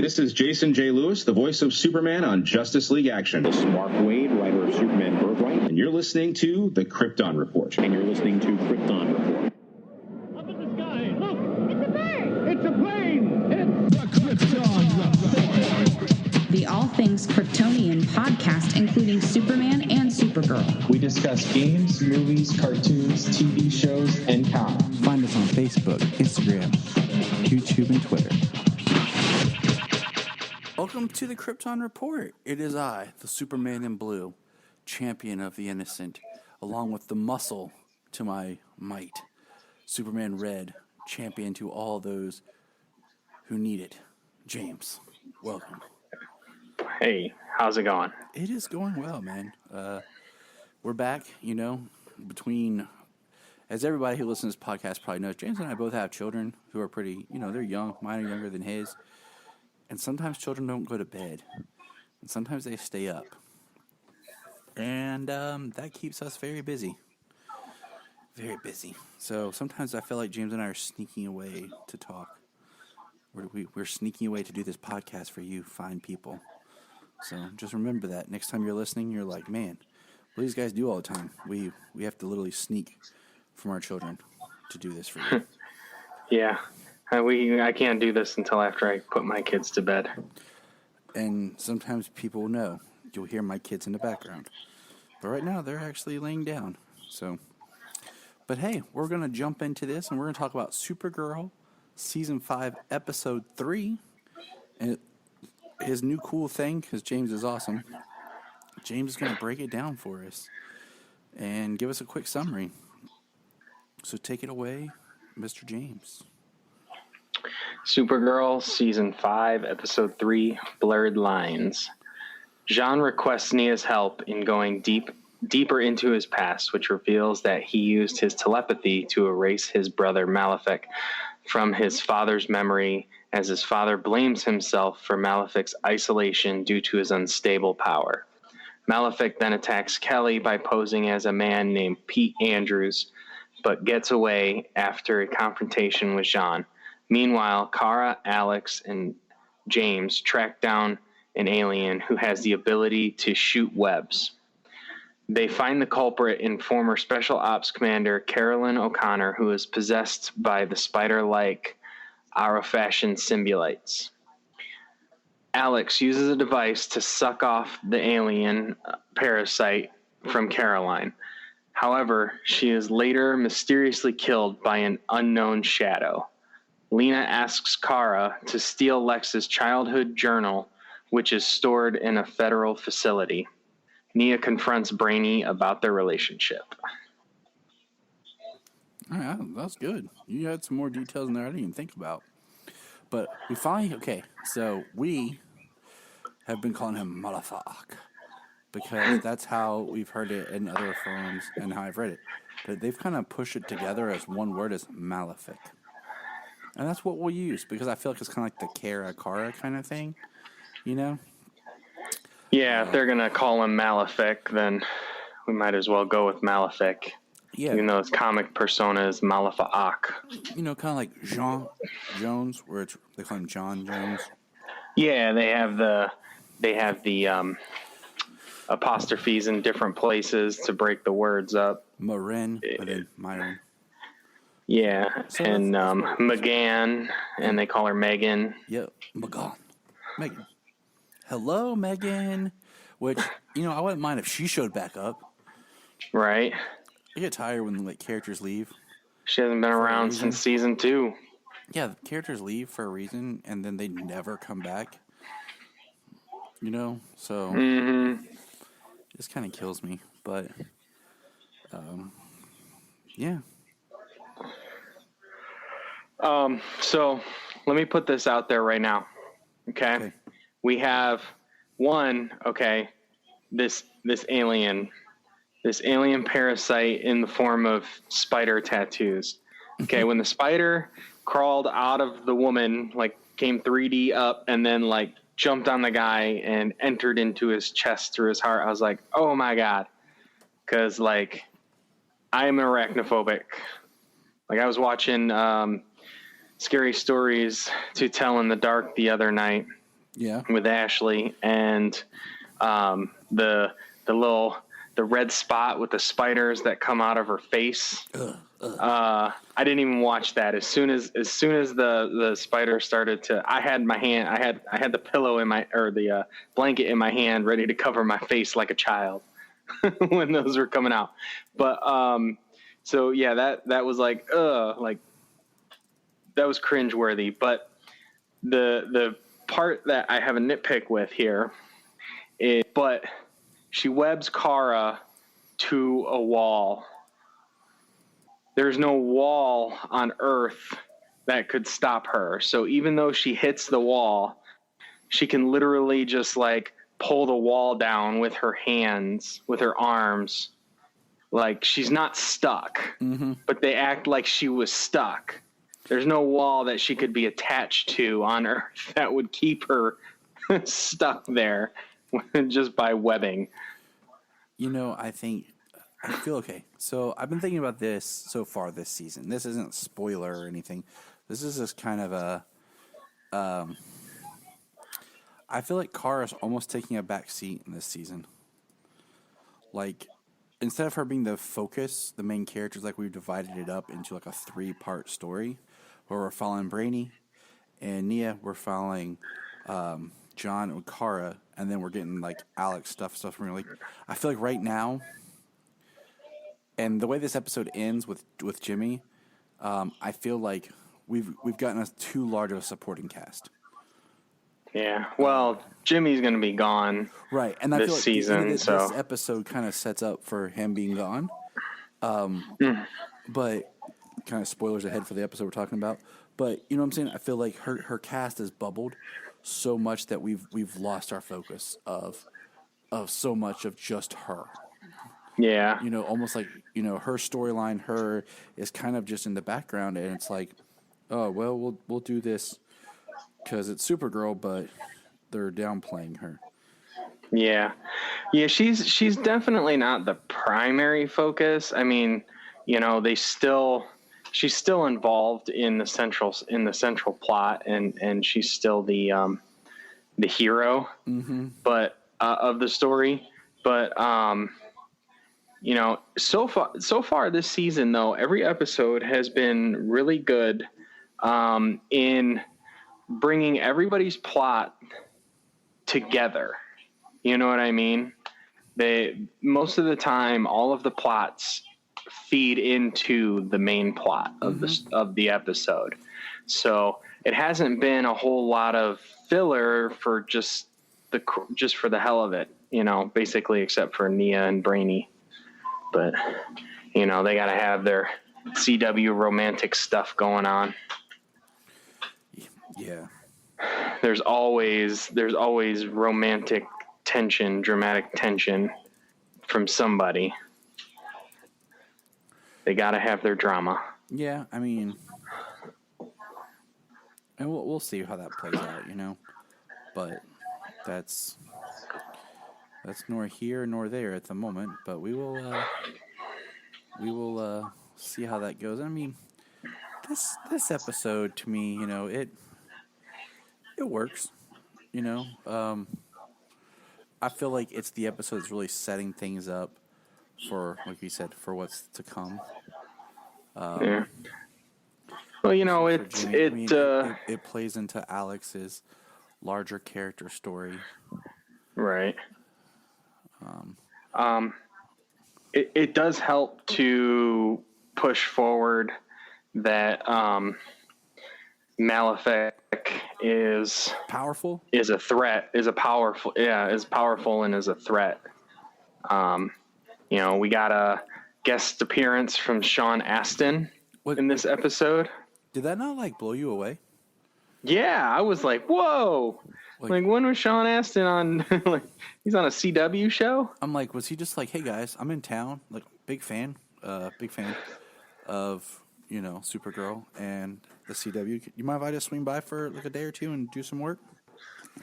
This is Jason J. Lewis, the voice of Superman on Justice League Action. This is Mark Wade, writer of Superman Birthright. And you're listening to the Krypton Report. And you're listening to Krypton Report. Up in the sky, look! It's a bird! It's a plane! It's the Krypton Report! The All Things Kryptonian podcast, including Superman and Supergirl. We discuss games, movies, cartoons, TV shows, and comics. Find us on Facebook, Instagram, YouTube, and Twitter. Welcome to the Krypton Report. It is I, the Superman in blue, champion of the innocent, along with the muscle to my might, Superman red, champion to all those who need it. James, welcome. Hey, how's it going? It is going well, man. We're back, between, as everybody who listens to this podcast probably knows, James and I both have children who are pretty, they're young. Mine are younger than his. And sometimes children don't go to bed. And sometimes they stay up. And that keeps us very busy. Very busy. So sometimes I feel like James and I are sneaking away to talk. We're sneaking away to do this podcast for you fine people. So just remember that. Next time you're listening, you're like, man, what do these guys do all the time? We have to literally sneak from our children to do this for you. Yeah. I can't do this until after I put my kids to bed. And sometimes people know. You'll hear my kids in the background. But right now, they're actually laying down. But hey, we're going to jump into this, and we're going to talk about Supergirl, Season 5, Episode 3. And his new cool thing, because James is awesome, James is going to break it down for us and give us a quick summary. So take it away, Mr. James. Supergirl, Season 5, Episode 3, Blurred Lines. Jean requests Nia's help in going deeper into his past, which reveals that he used his telepathy to erase his brother Malefic from his father's memory, as his father blames himself for Malefic's isolation due to his unstable power. Malefic then attacks Kelly by posing as a man named Pete Andrews, but gets away after a confrontation with Jean. Meanwhile, Kara, Alex, and James track down an alien who has the ability to shoot webs. They find the culprit in former Special Ops Commander Carolyn O'Connor, who is possessed by the spider-like Aura-fashioned symbiotes. Alex uses a device to suck off the alien parasite from Caroline. However, she is later mysteriously killed by an unknown shadow. Lena asks Kara to steal Lex's childhood journal, which is stored in a federal facility. Nia confronts Brainy about their relationship. All right, that's good. You had some more details in there I didn't even think about. But we finally, so we have been calling him Malefic because that's how we've heard it in other forums and how I've read it. But they've kind of pushed it together as one word as Malefic. And that's what we'll use, because I feel like it's kind of like the Kara kind of thing, Yeah, if they're going to call him Malefic, then we might as well go with Malefic. Yeah. Even though his comic persona is Malefic. Kind of like Jean Jones, where they call him John Jones. Yeah, they have the apostrophes in different places to break the words up. Marin, but then Myron. Yeah, so and McGann, and they call her Megan. Yep, McGann. Megan. Hello, Megan. Which, I wouldn't mind if she showed back up. Right. I get tired when characters leave. She hasn't been around since Season 2. Yeah, the characters leave for a reason, and then they never come back. So it just kind of kills me. But, yeah. So let me put this out there right now. Okay. We have this alien parasite in the form of spider tattoos. Okay. When the spider crawled out of the woman, came 3D up and then jumped on the guy and entered into his chest through his heart, I was like, oh my God. 'Cause I'm arachnophobic. I was watching, Scary Stories to Tell in the Dark the other night, Yeah. with Ashley, and the red spot with the spiders that come out of her face. I didn't even watch that. As soon as the spider started to, I had the pillow the blanket in my hand, ready to cover my face like a child when those were coming out. But so yeah, that was like that was cringeworthy. But the part that I have a nitpick with here is, but she webs Kara to a wall. There's no wall on Earth that could stop her. So even though she hits the wall, she can literally just like pull the wall down with her hands, with her arms. Like she's not stuck, but they act like she was stuck. There's no wall that she could be attached to on Earth that would keep her stuck there just by webbing. You know, I feel okay. So I've been thinking about this so far this season. This isn't a spoiler or anything. This is just kind of a... I feel like Kara's almost taking a back seat in this season. Like, instead of her being the focus, the main characters, like we've divided it up into like a 3-part story where we're following Brainy and Nia, we're following John and Kara, and then we're getting like Alex stuff. Like, I feel like right now, and the way this episode ends with Jimmy, I feel like we've gotten too large of a supporting cast. Yeah, well, Jimmy's going to be gone, right? And I this feel like season, this episode kind of sets up for him being gone. But kind of spoilers ahead for the episode we're talking about. But you know what I'm saying? I feel like her cast has bubbled so much that we've lost our focus of so much of just her. Yeah, you know, almost like, you know, her storyline, her is kind of just in the background, and it's like, oh well, we'll do this because it's Supergirl, but they're downplaying her. Yeah, she's definitely not the primary focus. I mean, you know, she's still involved in the central plot, and she's still the hero, but of the story. But you know, so far this season, though, every episode has been really good in bringing everybody's plot together. You know what I mean? Most of the time, all of the plots feed into the main plot of the episode. So it hasn't been a whole lot of filler for just for the hell of it, you know, basically, except for Nia and Brainy. But, you know, they got to have their CW romantic stuff going on. Yeah. There's always romantic tension, dramatic tension from somebody. They got to have their drama. Yeah, I mean, and we'll see how that plays out, you know. But that's nor here nor there at the moment. But we will see how that goes. I mean, this episode to me, you know, it works. You know, I feel like it's the episode that's really setting things up for, like you said, for what's to come. Yeah. Well, you know, it plays into Alex's larger character story. Right. It does help to push forward that Malefic is powerful, is powerful and is a threat. You know, we got a guest appearance from Sean Astin in this episode. Did that not like blow you away? Yeah, I was like, whoa. Like when was Sean Astin on? Like, he's on a CW show. I'm like, was he just like, hey guys, I'm in town, like big fan of, you know, Supergirl and the CW. You mind if I just swing by for like a day or two and do some work?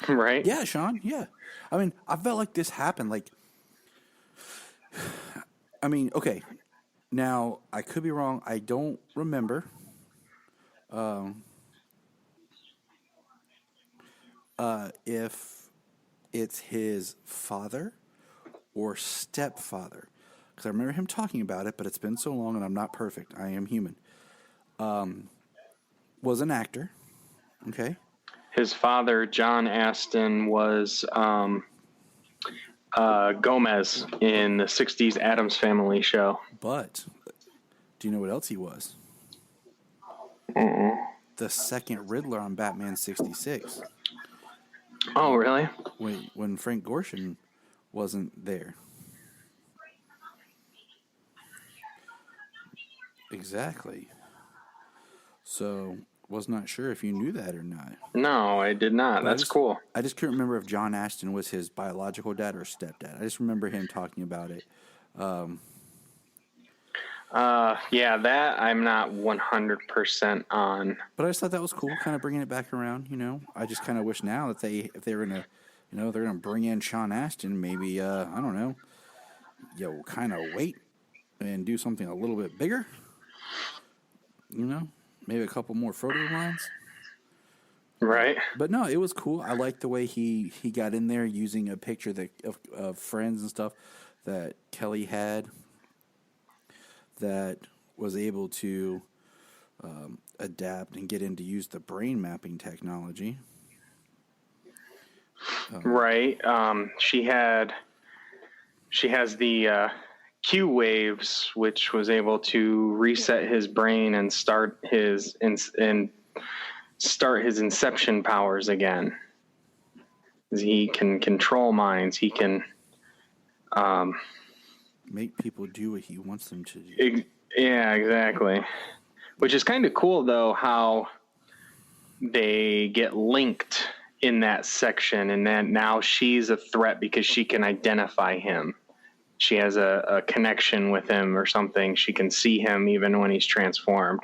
Right. Yeah, Sean. Yeah. I mean, I felt like this happened. Like, I mean, okay. Now I could be wrong. I don't remember. if it's his father or stepfather. Because I remember him talking about it, but it's been so long and I'm not perfect. I am human. Was an actor. Okay. His father, John Astin, was Gomez in the 60s Addams Family show. But do you know what else he was? The second Riddler on Batman 66. Oh, really? When Frank Gorshin wasn't there. Exactly. So, was not sure if you knew that or not. No, I did not. That's cool. I just couldn't remember if John Ashton was his biological dad or stepdad. I just remember him talking about it. Yeah, that I'm not 100% on. But I just thought that was cool, kind of bringing it back around, you know. I just kind of wish now that if they were going to, you know, they're going to bring in Sean Astin, maybe, I don't know, kind of wait and do something a little bit bigger. You know, maybe a couple more photo lines. Right. But no, it was cool. I liked the way he got in there using a picture of friends and stuff that Kelly had that was able to adapt and get in to use the brain mapping technology. Right. She has the Q waves, which was able to reset his brain and start his inception powers again. He can control minds. He can make people do what he wants them to do. Yeah, exactly. Which is kind of cool, though, how they get linked in that section, and then now she's a threat because she can identify him. She has a connection with him or something. She can see him even when he's transformed.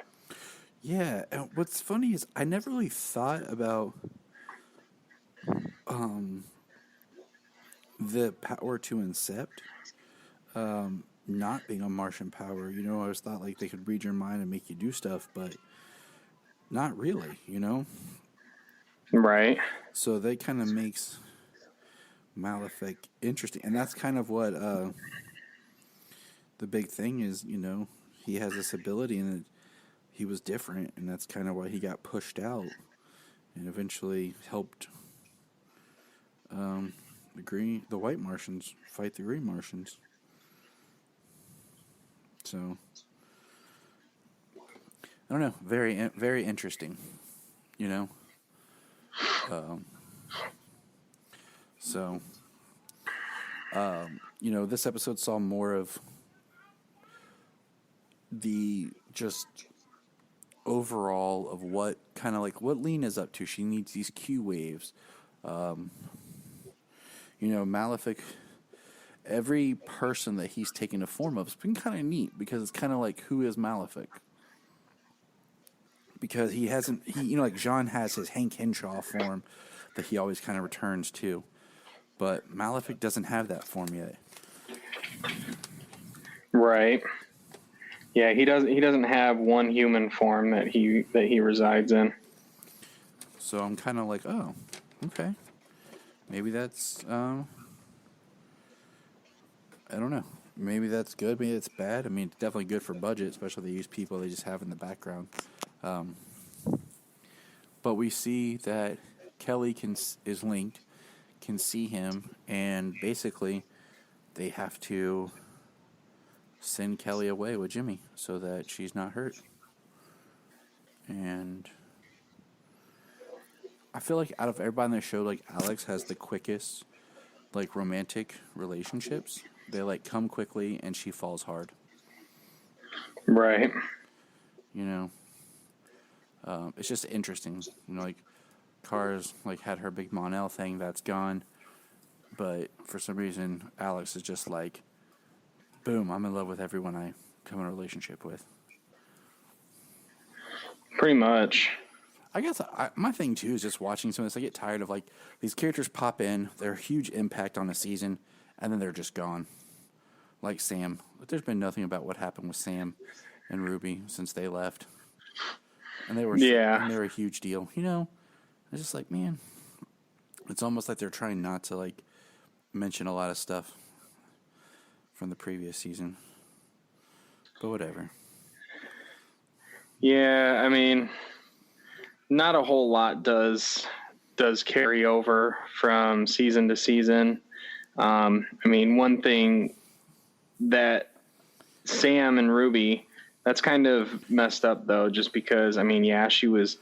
Yeah, and what's funny is I never really thought about the power to incept not being a Martian power. You know, I always thought like they could read your mind and make you do stuff, but not really, you know? Right. So that kind of makes Malefic interesting. And that's kind of what the big thing is, you know, he has this ability and he was different, and that's kind of why he got pushed out and eventually helped the white Martians fight the green Martians. So I don't know, very, very interesting, you know. You know, this episode saw more of the just overall of what kind of like what Lena's up to. She needs these Q waves. You know, Malefic, every person that he's taken the form of, it's been kind of neat because it's kind of like, who is Malefic? Because he, you know, like Jean has his Hank Henshaw form that he always kind of returns to. But Malefic doesn't have that form yet. Right. Yeah, he doesn't have one human form that he resides in. So I'm kind of like, oh, okay. Maybe that's I don't know. Maybe that's good. Maybe it's bad. I mean, it's definitely good for budget, especially if they use people they just have in the background. But we see that Kelly is linked, can see him, and basically they have to send Kelly away with Jimmy so that she's not hurt. And I feel like out of everybody on the show, like Alex has the quickest, like, romantic relationships. They like come quickly and she falls hard. Right. You know, it's just interesting. You know, like Cars like had her big Mon-El thing that's gone, but for some reason Alex is just like, boom, I'm in love with everyone I come in a relationship with. Pretty much. I guess my thing too is just watching some of this. I get tired of like these characters pop in, they're a huge impact on a season, and then they're just gone. Like Sam. But there's been nothing about what happened with Sam and Ruby since they left. And they were a huge deal. You know, it's just like, man, It's almost like they're trying not to like mention a lot of stuff from the previous season. But whatever. Yeah, I mean, not a whole lot does carry over from season to season. I mean, one thing that Sam and Ruby, that's kind of messed up though, just because, I mean, yeah, she was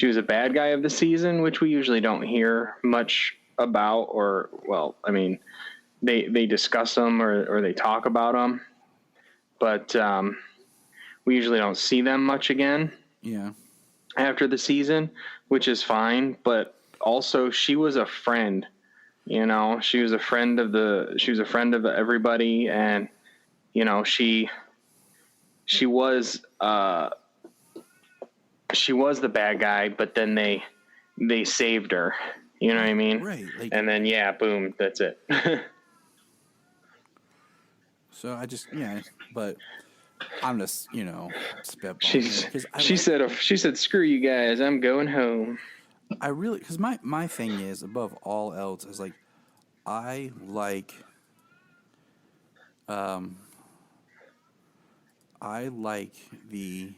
a bad guy of the season, which we usually don't hear much about, or, well, I mean, they discuss them or they talk about them, but we usually don't see them much again. Yeah. After the season, which is fine, but also she was a friend, you know, she was a friend of everybody. And, you know, she was the bad guy, but then they saved her, you know what I mean? Right. Like, and then, yeah, boom, that's it. So but I'm just, you know, spitballing. She said, screw you guys, I'm going home. I really, because my thing is, above all else, is like, I like the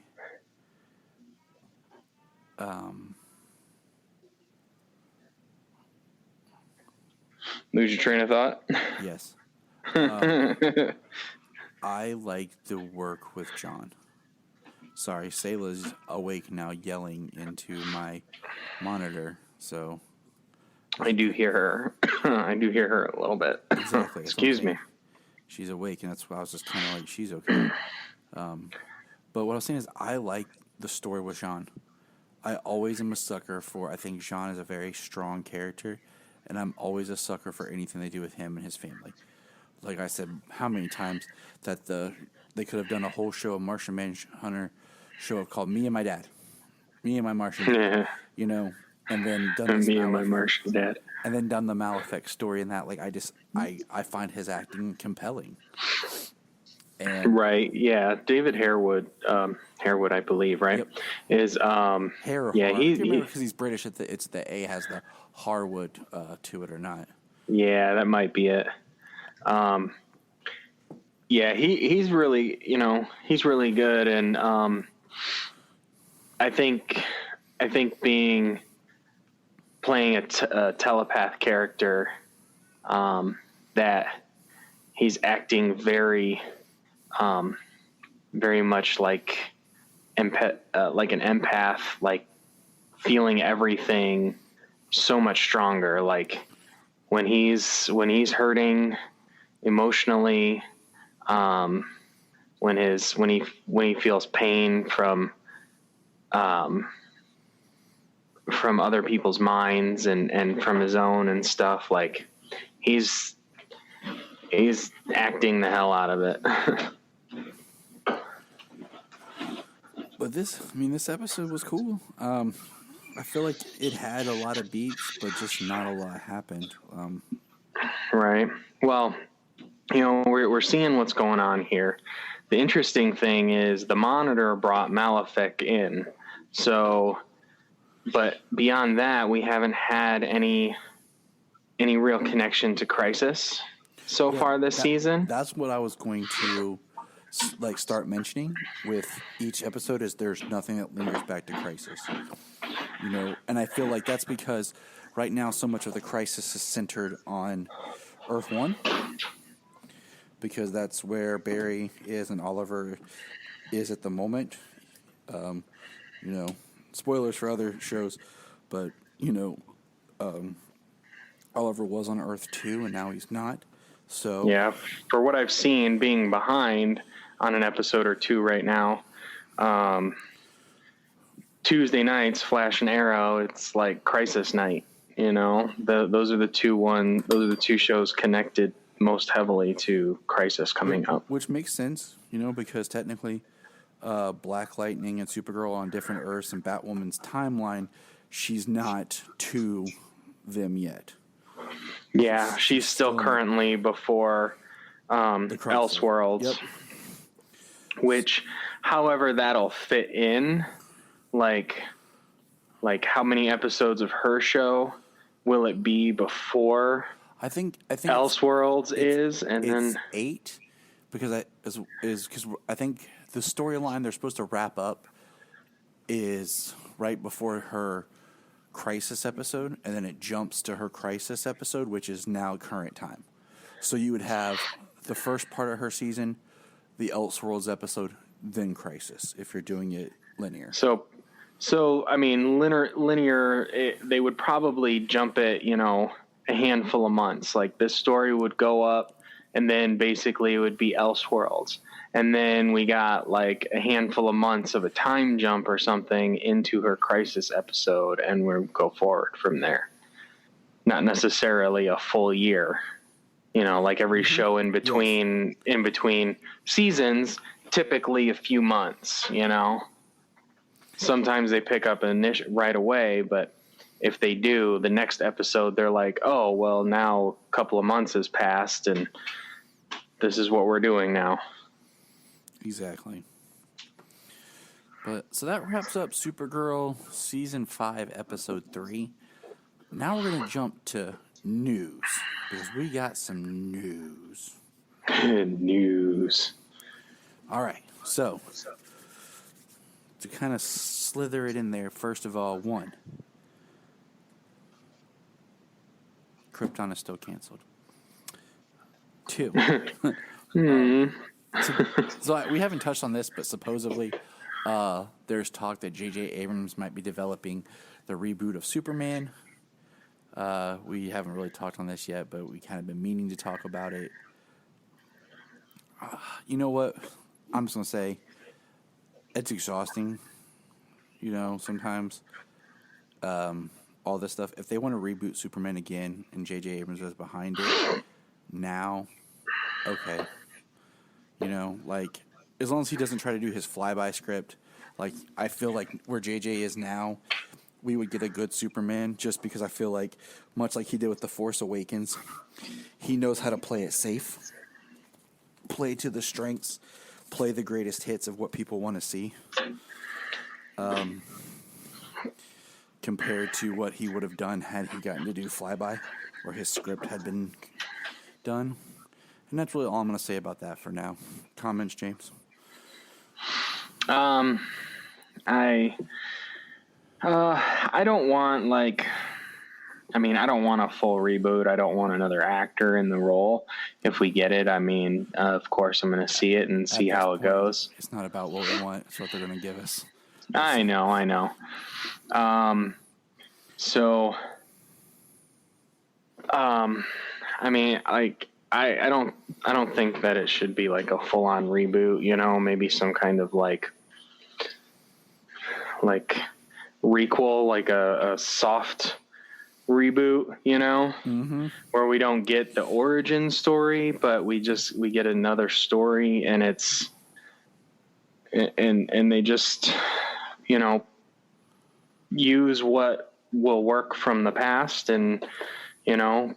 lose your train of thought? Yes. I like the work with John. Sorry, Sayla's awake now, yelling into my monitor. So I do hear her. I do hear her a little bit. Exactly. Excuse me. She's awake, and that's why I was just kind of like, she's okay. But what I was saying is, I like the story with Jean. I always am a sucker for. I think Jean is a very strong character, and I'm always a sucker for anything they do with him and his family. Like I said, how many times that they could have done a whole show, a Martian Manhunter show called "Me and My Dad," me and my Martian, dad, you know, and then done me and my Martian dad, and then done the Malefic story and that. Like I find his acting compelling. And right, yeah, David Harewood, I believe, right? Yep. Is Hare, yeah, because he's British. It's the A has the Harwood to it or not. Yeah, that might be it. Yeah, he's really, you know, he's really good, and I think playing a telepath character, that he's acting very much like an empath, like feeling everything so much stronger. Like when he's hurting emotionally, when he feels pain from other people's minds and from his own and stuff, like he's acting the hell out of it. But this episode was cool. I feel like it had a lot of beats, but just not a lot happened. Right. Well, you know, we're seeing what's going on here. The interesting thing is the Monitor brought Malefic in. So, but beyond that, we haven't had any real connection to Crisis so far this season. That's what I was going to start mentioning with each episode, is there's nothing that lingers back to Crisis. You know, and I feel like that's because right now so much of the Crisis is centered on Earth 1, because that's where Barry is and Oliver is at the moment. You know, spoilers for other shows, but, you know, Oliver was on Earth 2 and now he's not. So yeah, for what I've seen, being behind on an episode or two right now, Tuesday nights, Flash and Arrow, it's like Crisis night. You know, those are the two shows connected most heavily to Crisis coming up. Which makes sense, you know, because technically Black Lightning and Supergirl on different Earths and Batwoman's timeline, she's not to them yet. Yeah, she's still currently before Elseworlds. Yep. Which, however, that'll fit in, like how many episodes of her show will it be before I think Elseworlds is, and it's then 8 because I think the storyline they're supposed to wrap up is right before her Crisis episode, and then it jumps to her Crisis episode, which is now current time. So you would have the first part of her season, the Elseworlds episode, then Crisis, if you're doing it linear. So I mean, linear. They would probably jump it, a handful of months. Like this story would go up, and then basically it would be Elseworlds, and then we got like a handful of months of a time jump or something into her Crisis episode, and we'll go forward from there. Not necessarily a full year, like every show in between seasons, typically a few months. Sometimes they pick up right away, but if they do, the next episode, they're like, oh, well, now a couple of months has passed, and this is what we're doing now. Exactly. So that wraps up Supergirl Season 5, Episode 3. Now we're going to jump to news, because we got some news. News. All right, so to kind of slither it in there, first of all, 1, Krypton is still canceled. 2, so we haven't touched on this, but supposedly there's talk that J.J. Abrams might be developing the reboot of Superman. We haven't really talked on this yet, but we kind of been meaning to talk about it. You know what? I'm just going to say it's exhausting, sometimes. All this stuff. If they want to reboot Superman again and J.J. Abrams is behind it now, okay. As long as he doesn't try to do his flyby script, I feel like where J.J. is now, we would get a good Superman, just because I feel like, much like he did with The Force Awakens, he knows how to play it safe, play to the strengths, play the greatest hits of what people want to see. Compared to what he would have done had he gotten to do Flyby, or his script had been done. And that's really all I'm going to say about that for now. Comments, James? I don't want I don't want a full reboot. I don't want another actor in the role. If we get it, of course I'm going to see it and see how it goes. It's not about what we want. It's what they're going to give us. I know. I don't think that it should be like a full on reboot, maybe some kind of like requel, like a soft reboot, where we don't get the origin story, but we get another story, and it's, and they just, use what will work from the past and,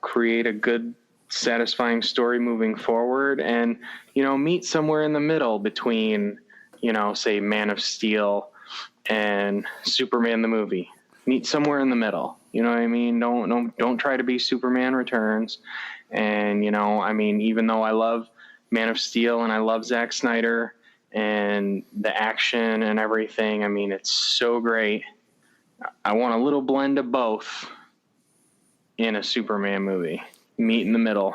create a good, satisfying story moving forward, and, meet somewhere in the middle between, say Man of Steel and Superman the movie. Meet somewhere in the middle. You know what I mean? Don't try to be Superman Returns. And, even though I love Man of Steel and I love Zack Snyder and the action and everything, it's so great. I want a little blend of both in a Superman movie. Meet in the middle.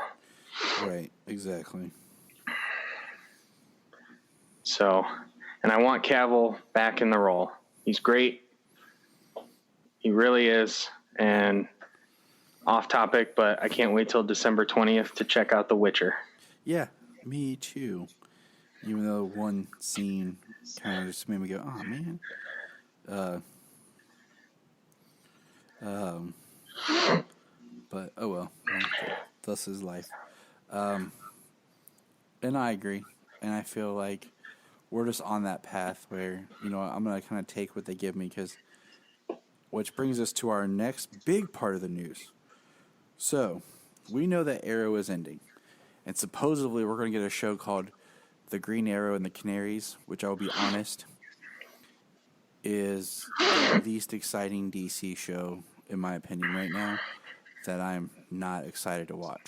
Right, exactly. So, and I want Cavill back in the role. He's great. He really is. And off topic, but I can't wait till December 20th to check out The Witcher. Yeah, me too. Even though one scene kind of just made me go, oh, man. But, oh well. Thus is life. And I agree. And I feel like we're just on that path where, I'm going to kind of take what they give me, which brings us to our next big part of the news. So, we know that Arrow is ending. And supposedly we're going to get a show called The Green Arrow and the Canaries, which I'll be honest, is the least exciting DC show, in my opinion, right now. that I'm not excited to watch.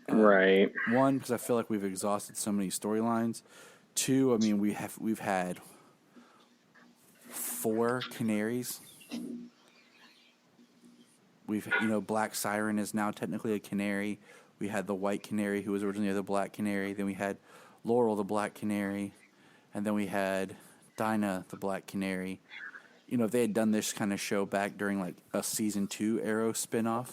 Right. One, because I feel like we've exhausted so many storylines. Two, I mean, we've had 4 canaries. Black Siren is now technically a canary. We had the white canary who was originally the black canary. Then we had Laurel, the black canary. And then we had Dinah, the black canary. If they had done this kind of show back during like a season 2 Arrow spinoff,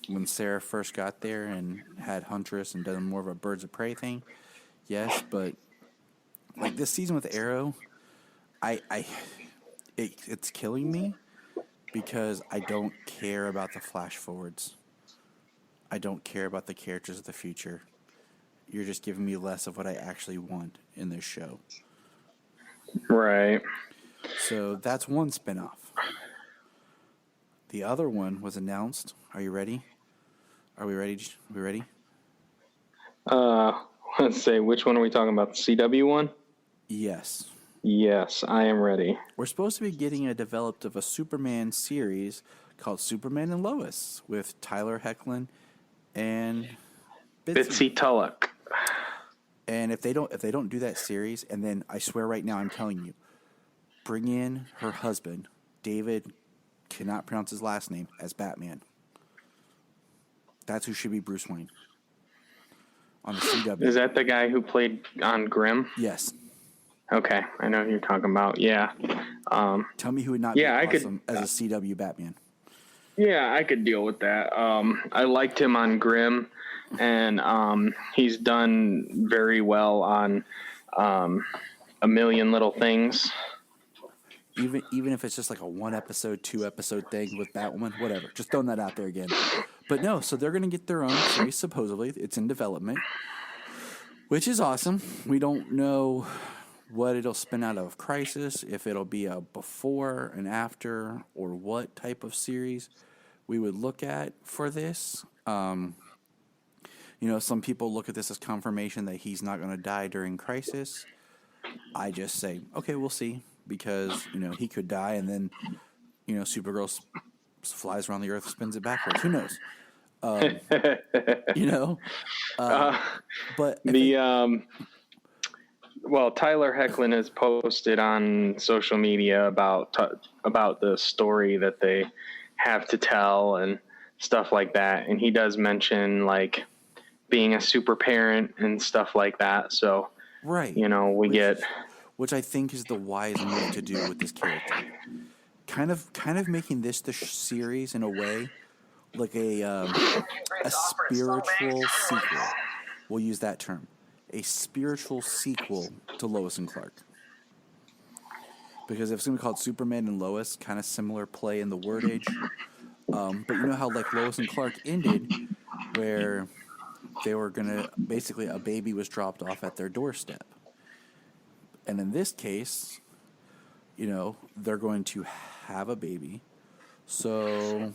when Sarah first got there and had Huntress and done more of a Birds of Prey thing, yes, but like this season with Arrow, it's killing me because I don't care about the flash forwards. I don't care about the characters of the future. You're just giving me less of what I actually want in this show. Right. So that's one spinoff. The other one was announced. Are you ready? Are we ready? Are we ready? Let's say, which one are we talking about? The CW one? Yes. Yes, I am ready. We're supposed to be getting a developed of a Superman series called Superman and Lois with Tyler Hoechlin and Bitsy Tulloch. And if they don't do that series, and then I swear right now I'm telling you, bring in her husband, David, cannot pronounce his last name, as Batman. That's who should be Bruce Wayne on the CW. Is that the guy who played on Grimm? Yes. Okay, I know who you're talking about. Yeah. Tell me who would not be awesome as a CW Batman. Yeah, I could deal with that. I liked him on Grimm, and he's done very well on A Million Little Things. Even if it's just like a 1-episode, 2-episode thing with Batwoman, whatever. Just throwing that out there again. But no, so they're going to get their own series, supposedly. It's in development, which is awesome. We don't know what it'll spin out of Crisis, if it'll be a before and after, or what type of series we would look at for this. Some people look at this as confirmation that he's not going to die during Crisis. I just say, okay, we'll see, because, he could die, and then, Supergirl flies around the earth, spins it backwards. Who knows? But Tyler Hoechlin has posted on social media about the story that they have to tell and stuff like that, and he does mention like being a super parent and stuff like that. So, right, which I think is the wise move to do with this character. Kind of making this the series in a way like a spiritual sequel. We'll use that term. A spiritual sequel to Lois and Clark. Because if it's going to be called Superman and Lois, kind of similar play in the wordage. But you know how like Lois and Clark ended, where they were going to, basically a baby was dropped off at their doorstep. And in this case, they're going to have a baby. So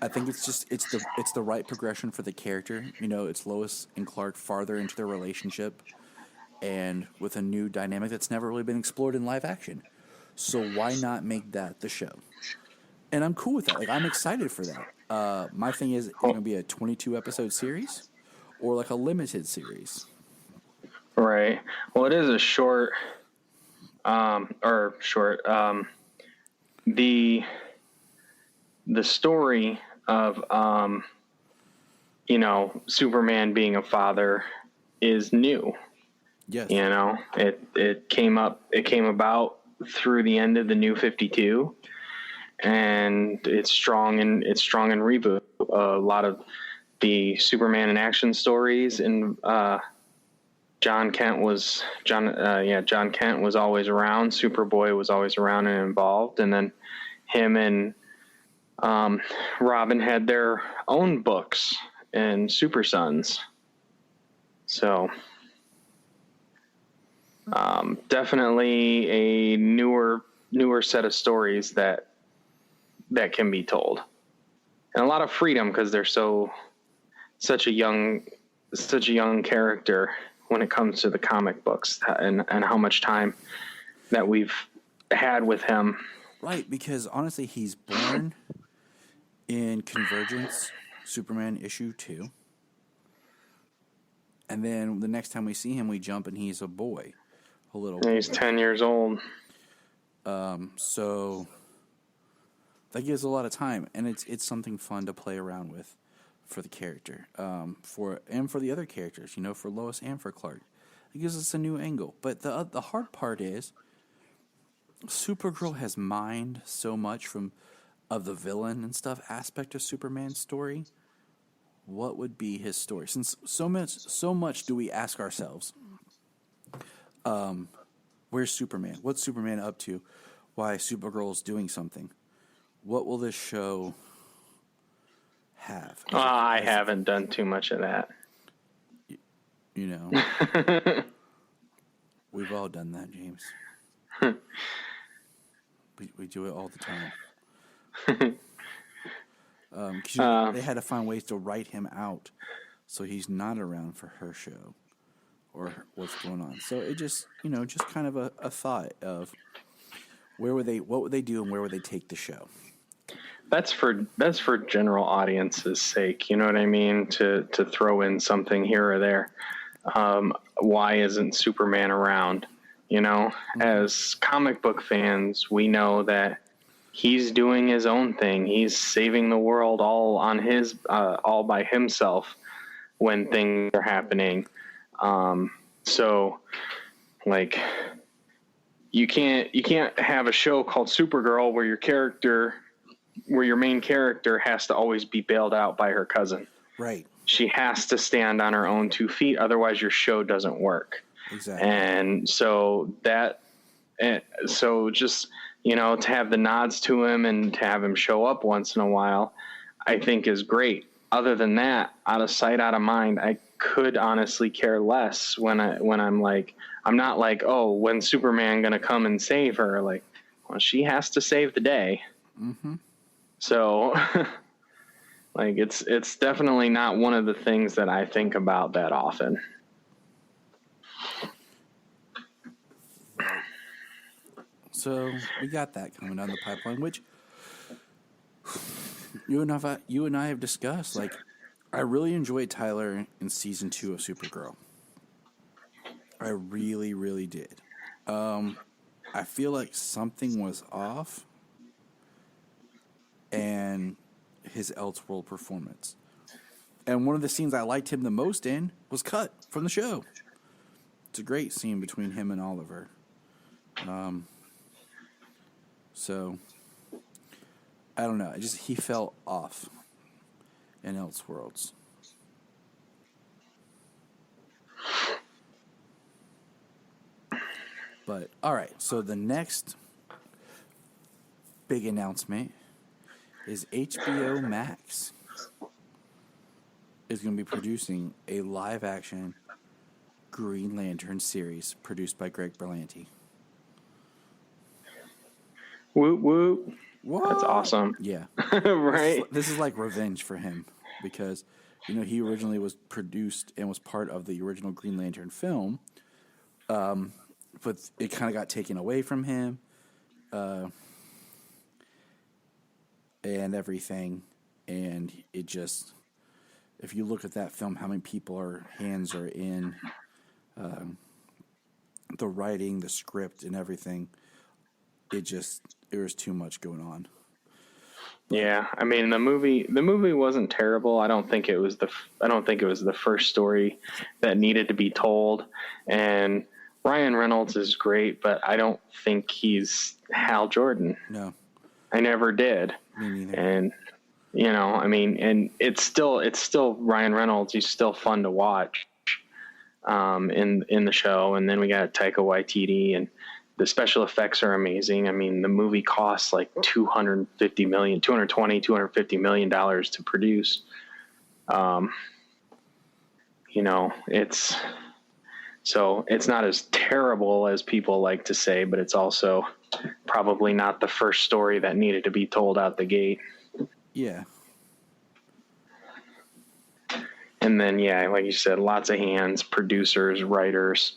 I think it's the right progression for the character. It's Lois and Clark farther into their relationship, and with a new dynamic that's never really been explored in live action. So why not make that the show? And I'm cool with that. Like, I'm excited for that. My thing is, it's going to be a 22-episode series or like a limited series. Right. Well, it is a short. The story of Superman being a father is new. Yes. It came about through the end of the New 52, and it's strong in reboot. A lot of the Superman in action stories, and John Kent was always around. Superboy was always around and involved, and then him and Robin had their own books and Super Sons. So definitely a newer set of stories that can be told, and a lot of freedom, because they're such a young character when it comes to the comic books, and how much time that we've had with him Right, because honestly, he's born in Convergence, Superman issue 2. And then the next time we see him, we jump and he's a boy. A little boy. He's 10 years old. So that gives a lot of time, and it's something fun to play around with for the character, for the other characters, for Lois and for Clark. It gives us a new angle. But the hard part is Supergirl has mined so much of the villain and stuff aspect of Superman's story. What would be his story? Since so much do we ask ourselves, where's Superman? What's Superman up to? Why Supergirl's doing something? What will this show have? I haven't done too much of that. We've all done that, James. we do it all the time. 'Cause they had to find ways to write him out so he's not around for her show or what's going on. So it just kind of a thought of what would they do and where would they take the show? That's for general audience's sake, you know what I mean? To throw in something here or there. Why isn't Superman around? As comic book fans, we know that he's doing his own thing. He's saving the world all on all by himself when things are happening. So like you can't have a show called Supergirl where your main character has to always be bailed out by her cousin. Right. She has to stand on her own 2 feet. Otherwise your show doesn't work. Exactly. And so just, to have the nods to him and to have him show up once in a while, I think is great. Other than that, out of sight, out of mind, I could honestly care less when I'm like, I'm not like, oh, when's Superman going to come and save her? Like, well, she has to save the day. Mm-hmm. So like, it's definitely not one of the things that I think about that often. So we got that coming down the pipeline, which you and I have discussed. Like, I really enjoyed Tyler in season 2 of Supergirl. I really, really did. I feel like something was off, and his Elseworld performance. And one of the scenes I liked him the most in was cut from the show. It's a great scene between him and Oliver. So, I don't know. He fell off in Elseworlds. But, all right. So, the next big announcement is HBO Max is going to be producing a live-action Green Lantern series produced by Greg Berlanti. Whoop, whoop. What? That's awesome. Yeah. Right? This is like revenge for him because, he originally was produced and was part of the original Green Lantern film, but it kind of got taken away from him and everything. And it just, if you look at that film, how many hands are in the writing, the script, and everything, there was too much going on. Yeah, I mean the movie wasn't terrible. I don't think it was the first story that needed to be told. And Ryan Reynolds is great, but I don't think he's Hal Jordan. No, I never did. Me neither. And and it's still Ryan Reynolds. He's still fun to watch in the show. And then we got Taika Waititi, and the special effects are amazing. I mean, the movie costs like $250 million to produce. It's not as terrible as people like to say, but it's also probably not the first story that needed to be told out the gate. Yeah. And then, yeah, like you said, lots of hands, producers, writers.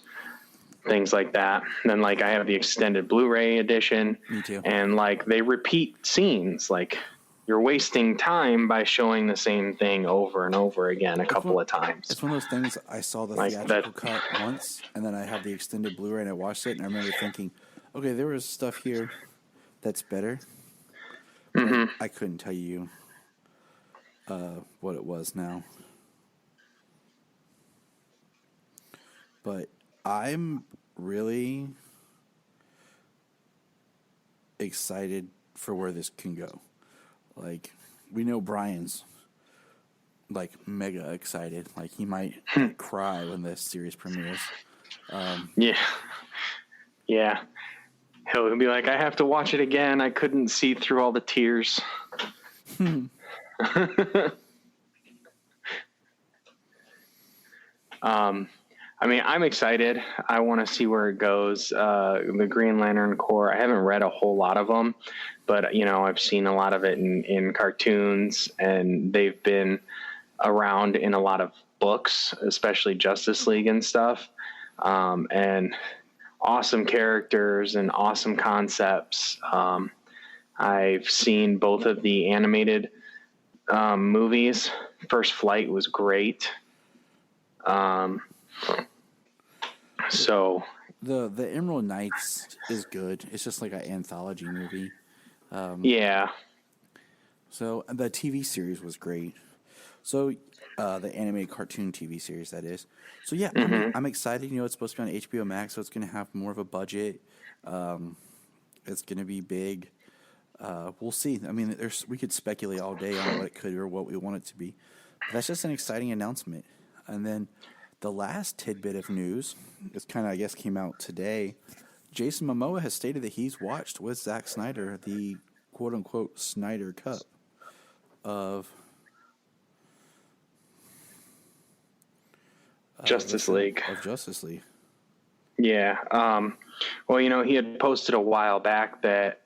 things like that. And then like I have the extended Blu-ray edition. Me too. And like they repeat scenes. Like you're wasting time by showing the same thing over and over again a couple of times. It's one of those things. I saw the Like theatrical cut once, and then I have the extended Blu-ray, and I watched it, and I remember thinking, okay, there was stuff here that's better. Mm-hmm. I couldn't tell you what it was now. But I'm really excited for where this can go. Like, we know Brian's like mega excited. Like, he might cry when this series premieres. Yeah. He'll be like, I have to watch it again. I couldn't see through all the tears. I mean, I'm excited. I want to see where it goes. The Green Lantern Corps, I haven't read a whole lot of them, but, you know, I've seen a lot of it in cartoons, and they've been around in a lot of books, especially Justice League and stuff. And awesome characters and awesome concepts. I've seen both of the animated movies. First Flight was great. So the Emerald Knights is good. It's just like an anthology movie. Yeah. So the TV series was great. So the animated cartoon TV series, that is. So yeah, I'm excited. You know, it's supposed to be on HBO Max, so it's going to have more of a budget. It's going to be big. We'll see. I mean, we could speculate all day on what it could or what we want it to be. But that's just an exciting announcement. And then the last tidbit of news, it's kind of, I guess, came out today. Jason Momoa has stated that he's watched with Zack Snyder the quote-unquote Snyder Cut of Justice League. Of Justice League. Yeah. Well, you know, he had posted a while back that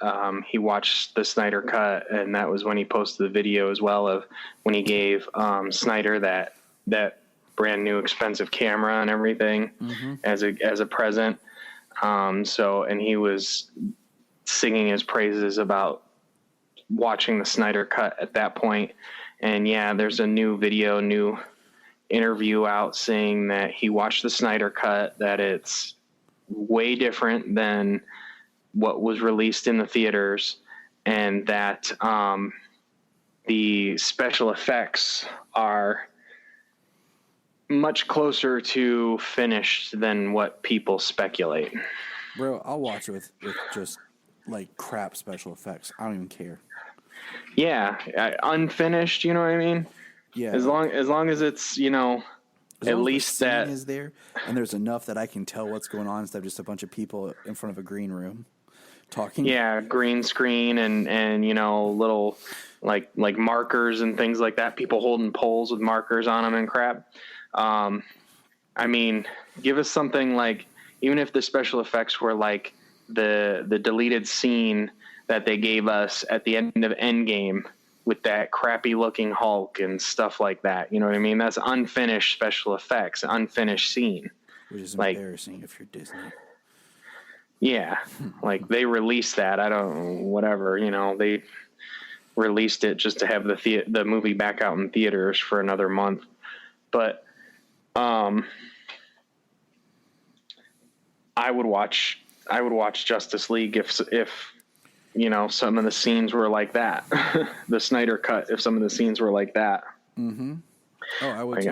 he watched the Snyder Cut, and that was when he posted the video as well of when he gave Snyder that brand new expensive camera and everything as a present. And he was singing his praises about watching the Snyder Cut at that point. And yeah, there's a new interview out saying that he watched the Snyder Cut, that it's way different than what was released in the theaters, and that the special effects are much closer to finished than what people speculate. Bro, I'll watch it with just like crap special effects. I don't even care. Yeah, unfinished, you know what I mean? Yeah. As long as it's, you know, at least the that scene is there and there's enough that I can tell what's going on instead of just a bunch of people in front of a green room talking. Yeah, green screen and you know, little like markers and things like that. People holding poles with markers on them and crap. I mean, give us something like, even if the special effects were like the deleted scene that they gave us at the end of Endgame with that crappy looking Hulk and stuff like that. You know what I mean? That's unfinished special effects, unfinished scene. Which is like, embarrassing if you're Disney. Yeah. Like they released that. Whatever, you know, they released it just to have the movie back out in theaters for another month. But, I would watch Justice League if you know, some of the scenes were like that. The Snyder Cut, if some of the scenes were like that. Mm-hmm. Oh, I would.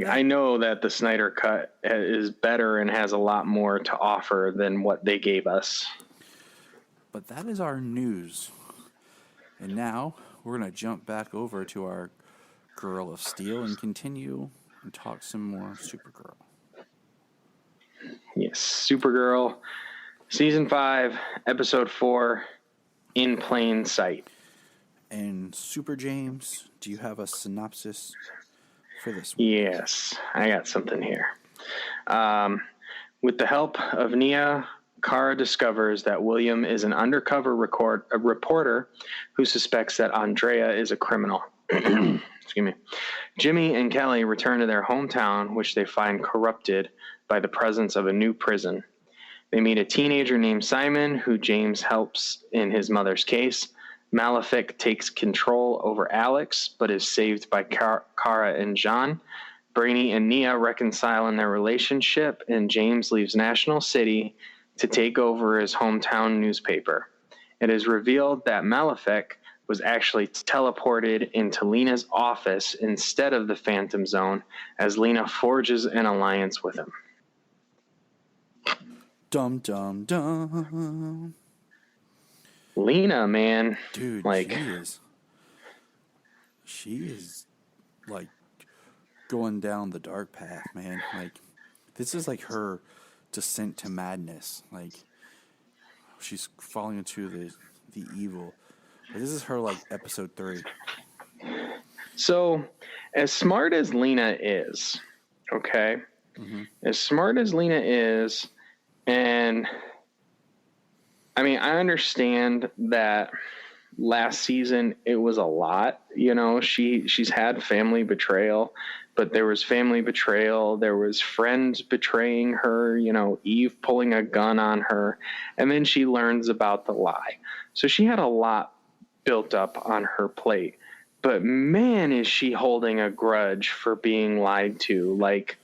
I know that the Snyder Cut is better and has a lot more to offer than what they gave us. But that is our news. And now we're going to jump back over to our Girl of Steel and continue and talk some more Supergirl. Yes, Supergirl. Season 5, Episode 4, In Plain Sight. And Super James, do you have a synopsis for this one? Yes, I got something here. With the help of Nia, Kara discovers that William is an undercover reporter who suspects that Andrea is a criminal. Excuse me. Jimmy and Kelly return to their hometown, which they find corrupted by the presence of a new prison. They meet a teenager named Simon, who James helps in his mother's case. Malefic takes control over Alex, but is saved by Kara and John. Brainy and Nia reconcile in their relationship, and James leaves National City to take over his hometown newspaper. It is revealed that Malefic was actually teleported into Lena's office instead of the Phantom Zone, as Lena forges an alliance with him. Dum dum dum. Lena, man, Dude, like she is like going down the dark path, man. Like, this is like her descent to madness. Like, she's falling into the evil. But this is her like episode 3. So, as smart as Lena is, okay, as smart as Lena is, and I mean, I understand that last season it was a lot. You know, she's had family betrayal, but there was family betrayal. There was friends betraying her, you know, Eve pulling a gun on her, and then she learns about the lie. So she had a lot built up on her plate. But man, is she holding a grudge for being lied to. Like,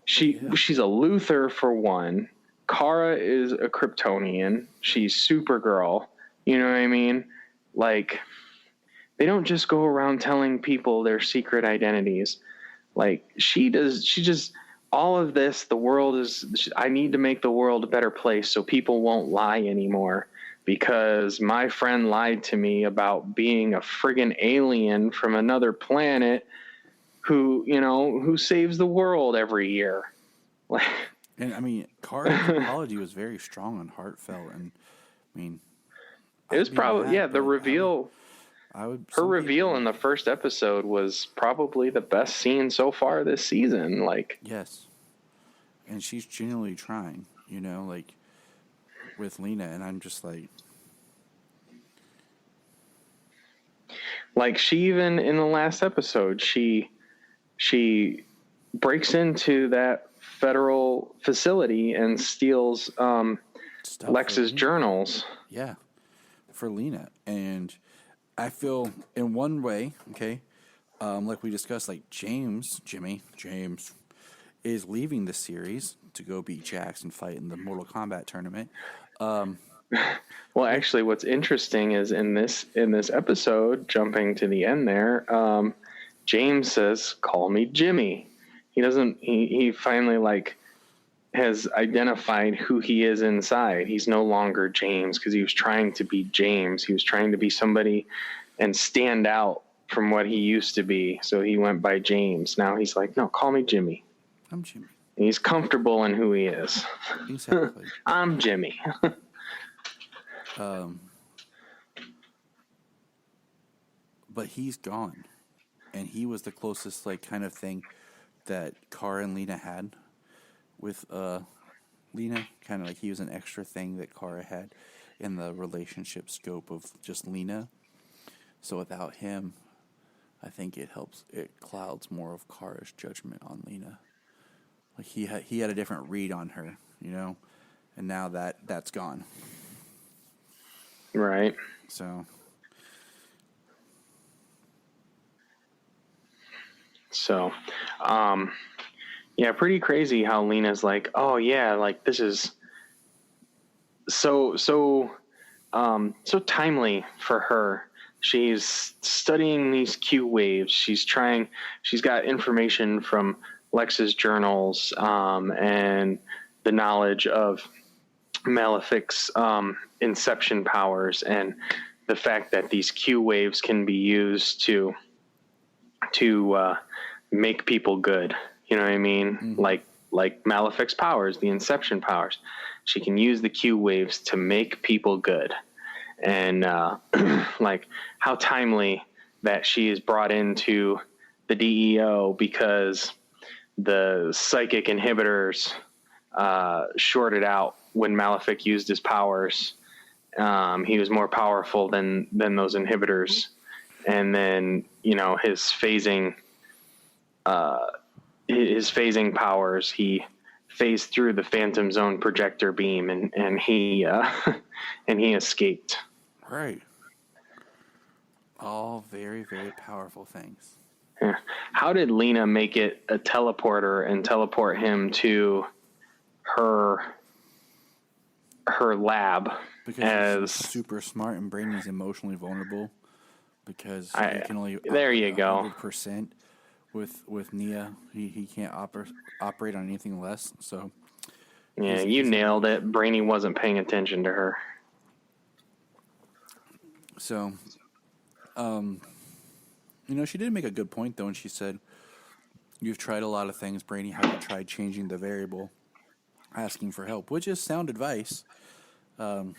she's a Luthor for one. Kara is a Kryptonian. She's Supergirl. You know what I mean? Like, they don't just go around telling people their secret identities. Like, she just, all of this, the world is, I need to make the world a better place so people won't lie anymore, because my friend lied to me about being a friggin' alien from another planet who saves the world every year. Like, and I mean, Kara's apology was very strong and heartfelt, and I mean, it was probably the reveal. Her reveal in the first episode was probably the best scene so far this season. Like, yes, and she's genuinely trying, you know, like with Lena, and I'm just like she even in the last episode, she breaks into that federal facility and steals Lex's journals. Yeah, for Lena. And I feel in one way, okay, like we discussed, like James is leaving the series to go beat Jax and fight in the Mortal Kombat tournament. Well, actually, what's interesting is in this episode, jumping to the end there, James says, "Call me Jimmy." He doesn't. He finally has identified who he is inside. He's no longer James, because he was trying to be James. He was trying to be somebody and stand out from what he used to be. So he went by James. Now he's like, "No, call me Jimmy." I'm Jimmy. And he's comfortable in who he is. Exactly. I'm Jimmy. But he's gone, and he was the closest kind of thing that Kara and Lena had with Lena. Kind of like he was an extra thing that Kara had in the relationship scope of just Lena. So without him, I think it clouds more of Kara's judgment on Lena. Like he had a different read on her, you know, and now that's gone. Right. So, pretty crazy how Lena's like, oh yeah, like this is so timely for her. She's studying these Q waves. She's got information from Lex's journals, and the knowledge of Malefic's inception powers, and the fact that these Q waves can be used to make people good. You know what I mean? Mm-hmm. Like Malefic's powers, the inception powers. She can use the Q waves to make people good. And like how timely that she is brought into the DEO, because the psychic inhibitors shorted out when Malefic used his powers. He was more powerful than those inhibitors. And then, you know, his phasing powers, he phased through the Phantom Zone projector beam, and he and he escaped. Right. All very, very powerful things. Yeah. How did Lena make it a teleporter and teleport him to her lab? Because he's super smart and Braini's emotionally vulnerable. Because he can only there you go 100% with Nia. He can't operate on anything less. So yeah, you nailed it. Brainy wasn't paying attention to her. So, she did make a good point though, when she said, "You've tried a lot of things, Brainy. Have you tried changing the variable, asking for help?" Which is sound advice. But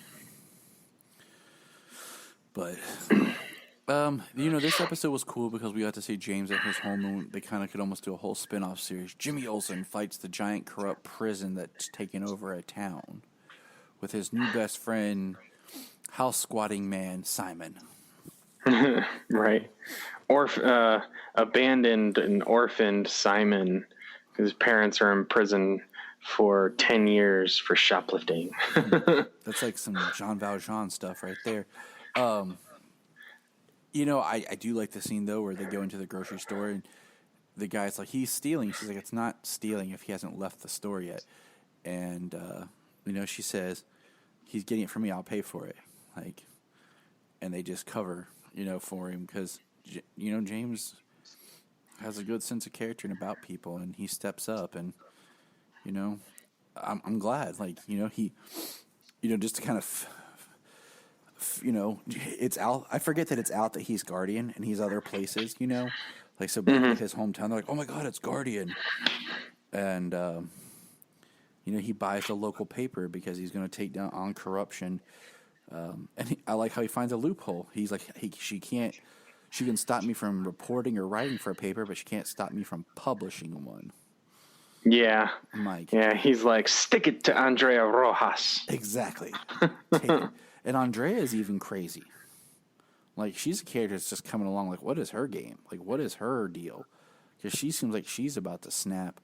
this episode was cool because we got to see James at his home, and they kind of could almost do a whole spin-off series. Jimmy Olsen fights the giant corrupt prison that's taken over a town with his new best friend, house squatting man Simon. Right. Abandoned and orphaned Simon, whose parents are in prison for 10 years for shoplifting. That's like some Jean Valjean stuff right there. I do like the scene, though, where they go into the grocery store and the guy's like, he's stealing. She's like, it's not stealing if he hasn't left the store yet. And, she says, he's getting it from me, I'll pay for it. And they just cover, for him because, James has a good sense of character and about people, and he steps up, and, I'm glad, he, just to kind of, it's out. I forget that it's out that he's Guardian and he's other places, so back at his hometown, they're like, oh my God, it's Guardian. And, he buys the local paper because he's going to take down on corruption. And I like how he finds a loophole. He's like, she can stop me from reporting or writing for a paper, but she can't stop me from publishing one. Yeah. I'm like, yeah, he's like, stick it to Andrea Rojas. Exactly. Take it. And Andrea is even crazy. She's a character that's just coming along. What is her game? What is her deal? Because she seems like she's about to snap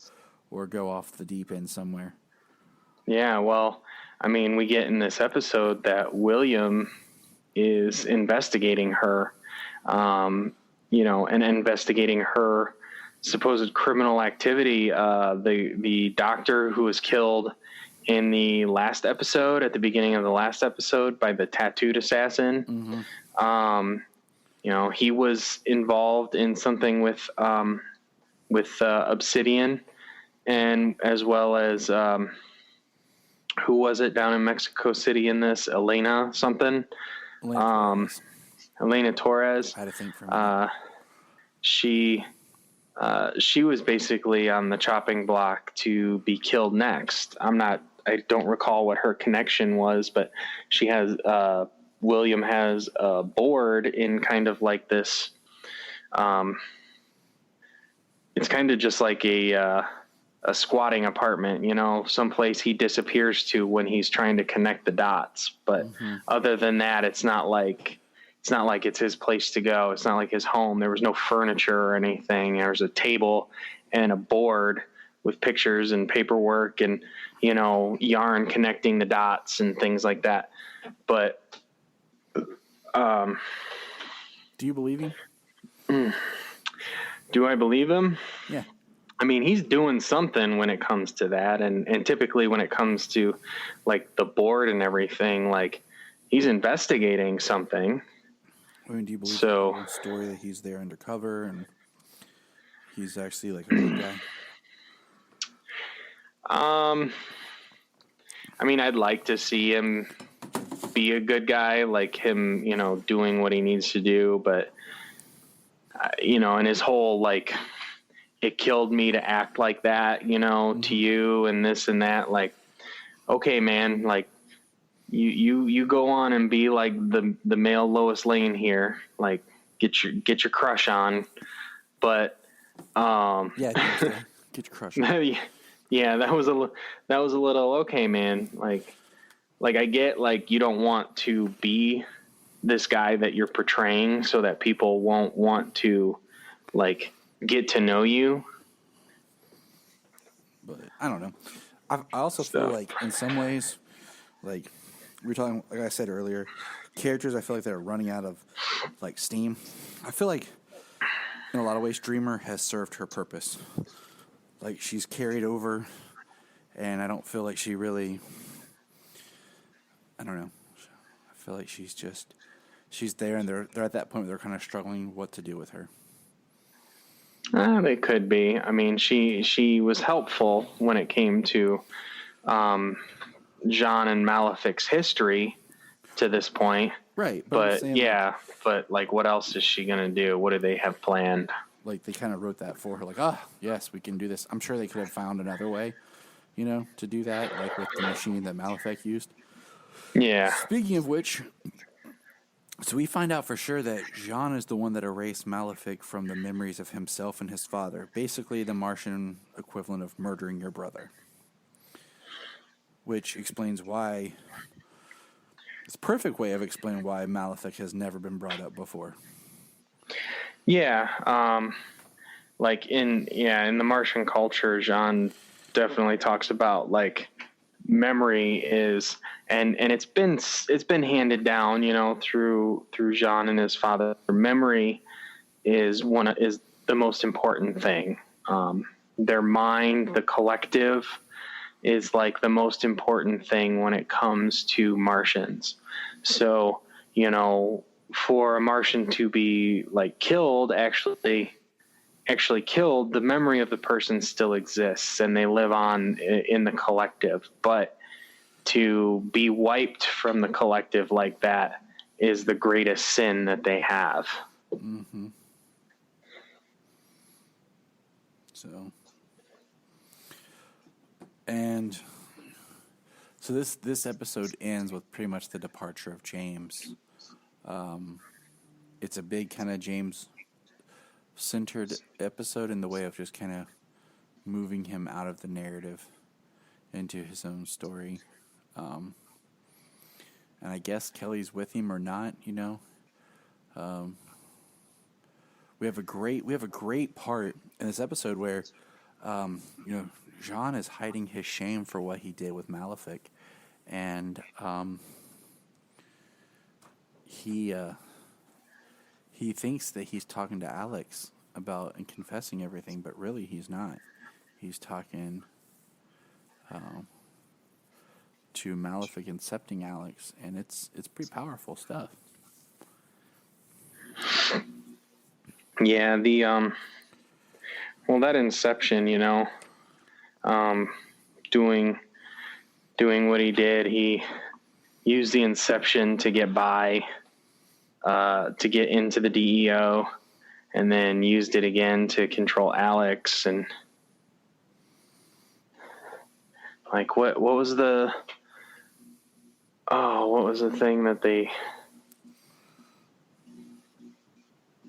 or go off the deep end somewhere. Yeah, well, we get in this episode that William is investigating her, and investigating her supposed criminal activity. The doctor who was killed in the last episode, at the beginning of the last episode, by the tattooed assassin. Mm-hmm. He was involved in something with Obsidian, and as well as who was it down in Mexico City in this? Elena something. Elena Torres. I had to think for a minute. She was basically on the chopping block to be killed next. I don't recall what her connection was, but she has, William has a board in kind of like this. It's kind of just like a squatting apartment, someplace he disappears to when he's trying to connect the dots. But other than that, it's not like it's his place to go. It's not like his home. There was no furniture or anything. There was a table and a board with pictures and paperwork and, yarn connecting the dots and things like that. But, do you believe him? Do I believe him? Yeah. He's doing something when it comes to that. And typically when it comes to the board and everything, he's investigating something. Do you believe the story that he's there undercover and he's actually a good guy? I'd like to see him be a good guy, him, doing what he needs to do. But, and his whole, it killed me to act like that, to you and this and that. Okay, man, you go on and be the male Lois Lane here, get your crush on. But, get your crush on. Yeah, that was a little, okay, man. I get, you don't want to be this guy that you're portraying so that people won't want to, get to know you. But I don't know. I also feel like in some ways, like we were talking, like I said earlier, characters I feel like they're running out of like steam. I feel like in a lot of ways Dreamer has served her purpose. Like she's carried over, and I don't feel like she really, I don't know. I feel like she's there, and they're at that point where they're kind of struggling what to do with her. They could be. I mean, she was helpful when it came to John and Malefic's history to this point. Right. But yeah, but like, what else is she going to do? What do they have planned? Like, they kind of wrote that for her. Like, yes, we can do this. I'm sure they could have found another way, to do that, like with the machine that Malefic used. Yeah. Speaking of which, so we find out for sure that Jean is the one that erased Malefic from the memories of himself and his father. Basically, the Martian equivalent of murdering your brother. Which explains why... It's a perfect way of explaining why Malefic has never been brought up before. Yeah. Like in the Martian culture, Jean definitely talks about like memory is, and it's been handed down, through Jean and his father. Memory is the most important thing. Their mind, the collective, is like the most important thing when it comes to Martians. So, for a Martian to be like killed, actually killed, the memory of the person still exists and they live on in the collective. But to be wiped from the collective like that is the greatest sin that they have. Mm-hmm. So this episode ends with pretty much the departure of James. It's a big kind of James-centered episode in the way of just kind of moving him out of the narrative into his own story. And I guess Kelly's with him or not, We have a great part in this episode where, Jean is hiding his shame for what he did with Malefic, and he thinks that he's talking to Alex about and confessing everything, but really he's not. He's talking to Malefic incepting Alex, and it's pretty powerful stuff. Yeah, that inception, doing what he did, he used the inception to get by, to get into the DEO, and then used it again to control Alex. And like, what was the thing that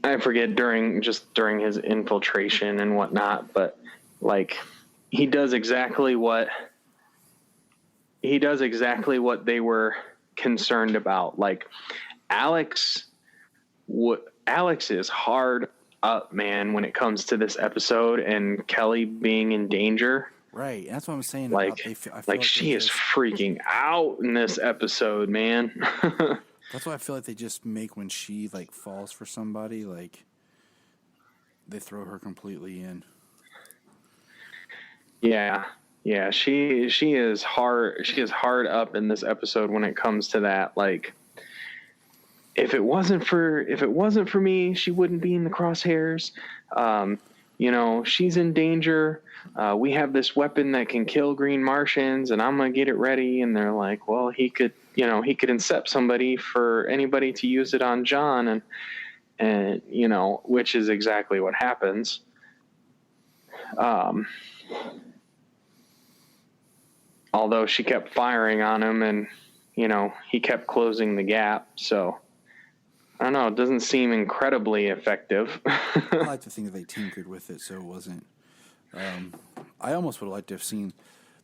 I forget during his infiltration and whatnot, but like he does exactly what they were concerned about. Like Alex is hard up, man, when it comes to this episode and Kelly being in danger. Right, that's what I'm saying. Like, I feel like she is freaking out in this episode, man. That's what I feel like they just make when she like falls for somebody, like they throw her completely in. Yeah, she is hard. She is hard up in this episode when it comes to that. Like, if it wasn't for me, she wouldn't be in the crosshairs. She's in danger. We have this weapon that can kill green Martians, and I'm gonna get it ready. And they're like, well, he could incept somebody for anybody to use it on John, and which is exactly what happens. Although she kept firing on him, and he kept closing the gap. So I don't know. It doesn't seem incredibly effective. I like to think that they tinkered with it, so it wasn't. I almost would have liked to have seen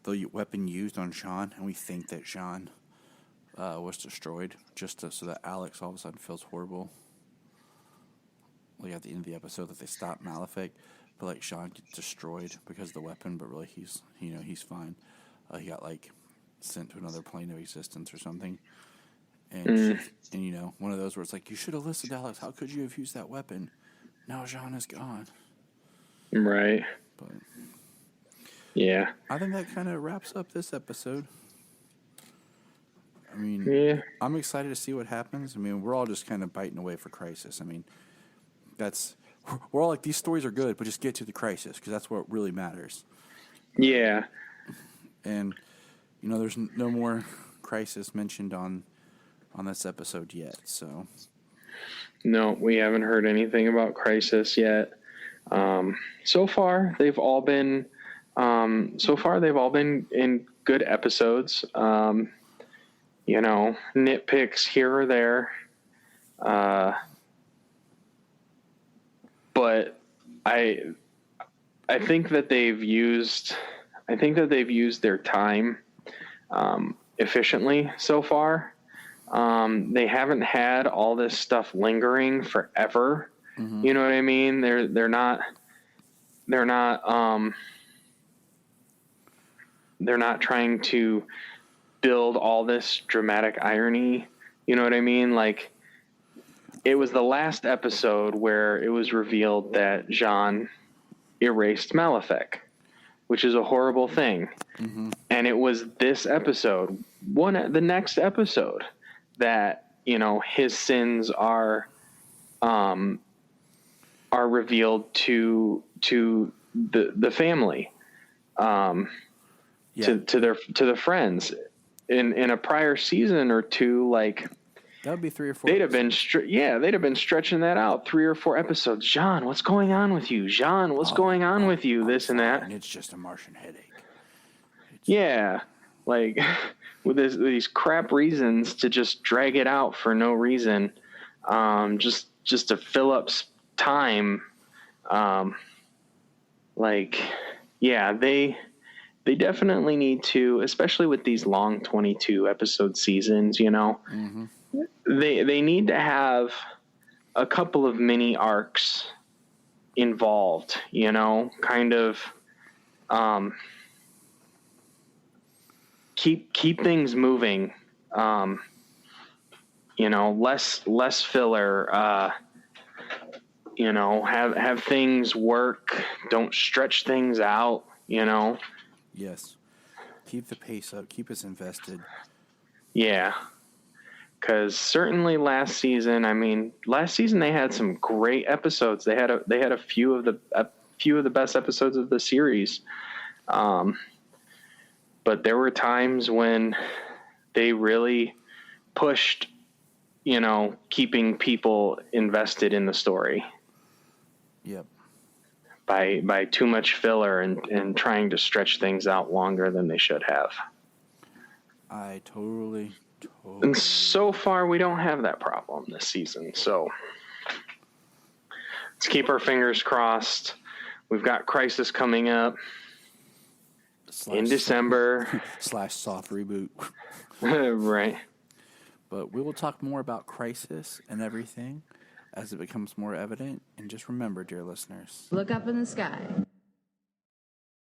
the weapon used on Jean, and we think that Jean was destroyed, so that Alex all of a sudden feels horrible. Like at the end of the episode, that they stop Malefic, but like Jean gets destroyed because of the weapon, but really he's fine. he got like sent to another plane of existence or something. And and you know, one of those where it's like, you should have listened, Alex. How could you have used that weapon? Now Jean is gone. Right. But yeah, I think that kind of wraps up this episode. I mean, yeah. I'm excited to see what happens. I mean, we're all just kind of biting away for Crisis. I mean, we're all like, these stories are good, but just get to the Crisis, because that's what really matters. Yeah. And, you know, there's no more Crisis mentioned on this episode yet, so. No, we haven't heard anything about Crisis yet. So far, they've all been in good episodes. You know, nitpicks here or there. But I think that they've used their time efficiently so far. They haven't had all this stuff lingering forever. Mm-hmm. You know what I mean? They're not trying to build all this dramatic irony. You know what I mean? Like, it was the last episode where it was revealed that Jean erased Malefic, which is a horrible thing. Mm-hmm. And it was this episode, the next episode, that, you know, his sins are revealed to the family, to the friends. In a prior season or two, like, that would be 3 or 4. They'd have been stretching that out 3 or 4 episodes. Jean, what's going on with you? Jean, what's going on with you? This and that. It's just a Martian headache. Yeah, like with these crap reasons to just drag it out for no reason, just to fill up time. Like, yeah, they definitely need to, especially with these long 22 episode seasons, you know, mm-hmm. they need to have a couple of mini arcs involved, you know, kind of, keep things moving, you know, less filler, you know, have things work, don't stretch things out, you know. Yes. Keep the pace up. Keep us invested. Yeah. Because certainly last season they had some great episodes. They had a few of the best episodes of the series. But there were times when they really pushed, you know, keeping people invested in the story. Yep. By too much filler and trying to stretch things out longer than they should have. I totally. And so far, we don't have that problem this season. So let's keep our fingers crossed. We've got Crisis coming up in December. / soft reboot. Right. But we will talk more about Crisis and everything as it becomes more evident. And just remember, dear listeners, Look up in the sky.